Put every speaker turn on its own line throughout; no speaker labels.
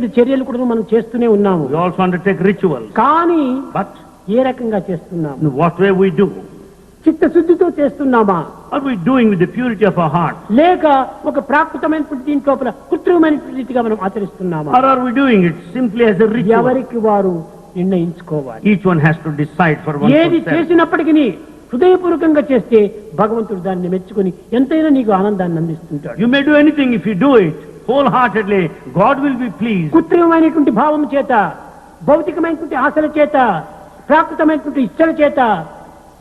అనేకమైనటువంటి చర్యలు కూడా మనం చేస్తూనే ఉన్నాము.
We also undertake rituals.
కానీ
But
ఏ రకంగా చేస్తున్నాము?
in what way we do?
చిత్తశుద్ధితో చేస్తున్నామా?
Are we doing with the purity of our heart?
లేక ఒక ప్రాకృతమైనటువంటి దీంట్లో కృత్రిమమైనటువంటి రీతిగా మనం ఆచరిస్తున్నామా?
Or are we doing it simply as a ritual?
ఎవరికి వారు నిర్ణయించుకోవాలి.
Each one has to decide for
ఏది
oneself.
చేసినప్పటికీ హృదయపూర్వకంగా చేస్తే భగవంతుడు దాన్ని మెచ్చుకుని ఎంతైనా నీకు ఆనందాన్ని అందిస్తుంటాడు.
You may do anything if you do it wholeheartedly. God will be pleased.
కృత్రిమమైనటువంటి భావం చేత, భౌతికమైనటువంటి ఆశల చేత, ప్రాకృతమైనటువంటి ఇచ్చల చేత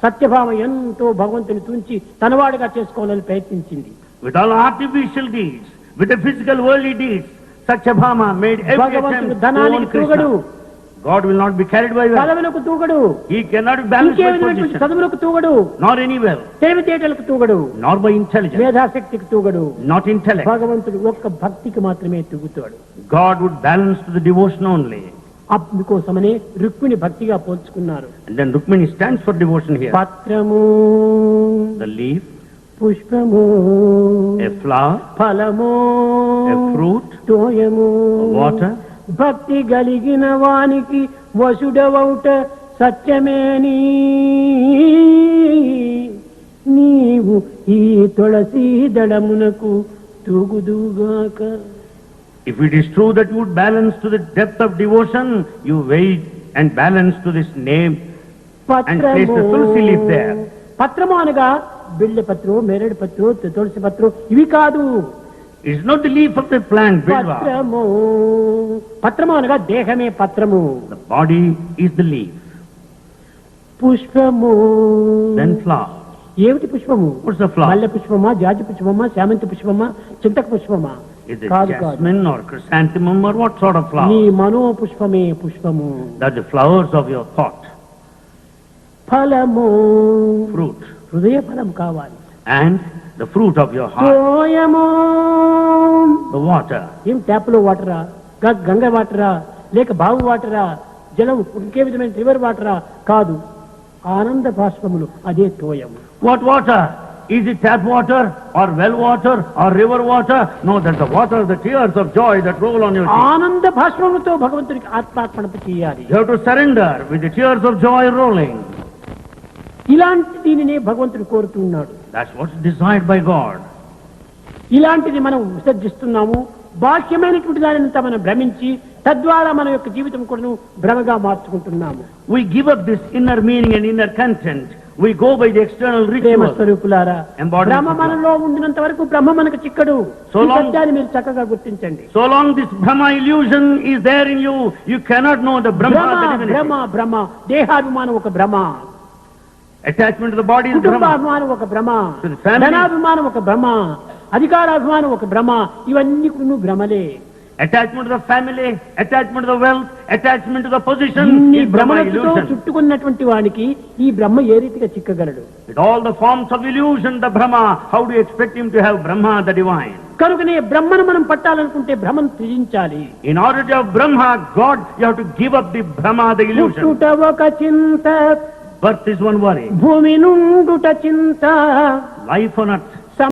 సత్యభామ ఎంతో భగవంతుని తుంచి తనవాడుగా చేసుకోవాలని ప్రయత్నించింది.
With all artificial deeds, with the physical worldly deeds, Satyabhama made every
భగవంతుడు
attempt to
ధనానికి
own
తూగడు,
Krishna. God will not be carried by wealth.
పదవులకు తూగడు,
He cannot be balanced by
ఇంకేమైనటువంటి
position,
చదువులకు తూగడు,
nor any wealth,
తెలివితేటలకు తూగడు,
nor by intelligence,
మేధాశక్తికి తూగడు.
not intellect.
భగవంతుడు ఒక్క భక్తికి మాత్రమే తూగుతాడు.
God would balance to the devotion only.
అందుకోసమనే రుక్మిణి భక్తిగా పోల్చుకున్నారు.
And then Rukmini stands for devotion here.
పత్రము,
The leaf,
పుష్పము,
a flower,
ఫలము,
a fruit,
తోయము,
water.
భక్తి కలిగిన వానికి వసుడవౌట సత్యమేని నీవు ఈ తులసి దళమునకు తూగుదుగాక.
If it is true that you would balance to the depth of devotion, you wait and balance to this name and place the tulsi leaf there.
పత్రము అనగా బిళ్ళ పత్రం, మేరడు పత్రం, తులసి పత్రం ఇవి కాదు.
It is not the leaf of the plant, bilva.
పత్రము, పత్రము అనగా దేహమే పత్రము.
The body is the leaf.
పుష్పము,
Then flower.
ఏమిటి పుష్పము?
What's the flower?
మల్లె పుష్పమా, జాజి పుష్పమా, శామంతి పుష్పమా, చింతక పుష్పమా?
Is it
కాదు కాదు.
jasmine or chrysanthemum or what sort of
నీ
flower?
మనో పుష్పమే పుష్పము.
That's the flowers of your thought.
ఫలము,
Fruit.
హృదయ ఫలం కావాలి.
And the fruit of your heart.
తోయము,
The water.
ఏం ట్యాప్లో వాటరా, గంగ వాటరా, లేక బావు వాటరా, జలం ఇంకే విధమైన రివర్ వాటరా? కాదు, ఆనంద బాష్పములు, అదే తోయము.
What water? Is it tap water or well water or river water? No, that's the water, the tears of joy that roll on your cheek.
ఆనంద భాష్పములతో భగవంతుడికి ఆత్మార్పణ చేయాలి.
You have to surrender with the tears of joy rolling.
ఇలాంటి దీనినే భగవంతుడు కోరుతున్నాడు.
That's what's desired by God.
ఇలాంటిది మనం విసర్జిస్తున్నాము. బాహ్యమైనటువంటి దానినంతా మనం భ్రమించి తద్వారా మన యొక్క జీవితం కూడా భ్రమగా మార్చుకుంటున్నాము.
We give up this inner meaning and inner content. We go by the external
Prema
ritual.
స్వరూపులారా, భ్రమ మనలో ఉండినంత వరకు బ్రహ్మ మనకు చిక్కడు.
So
ఈ
long-
సత్యాన్ని మీరు చక్కగా గుర్తించండి.
So long this Brahma illusion is there in you, you cannot know the Brahma, the divinity.
భ్రమ భ్రమ, దేహాభిమానం ఒక భ్రమ,
Attachment to the body is Brahma.
కుటుంబాభిమానం ఒక భ్రమ,
To the family.
ధనాభిమానం ఒక భ్రమ, అధికారాభిమానం ఒక భ్రమ, ఇవన్నీ కూడా భ్రమలే.
Attachment to the family, attachment to the wealth, attachment to the position
ఈ
is Brahma
భ్రమలతో
illusion.
చుట్టుకున్నటువంటి వానికి ఈ బ్రహ్మ ఏ రీతిగా చిక్కగలడు?
With all the forms of illusion, the Brahma, how do you expect him to have Brahma, the divine?
కనుకనే బ్రహ్మను మనం పట్టాలనుకుంటే భ్రమను త్యజించాలి.
In order to have Brahma, God, you have to give up the Brahma, the illusion.
పుట్టుట ఒక చింత,
Birth is one worry.
భూమి నుండుట చింత,
Life on earth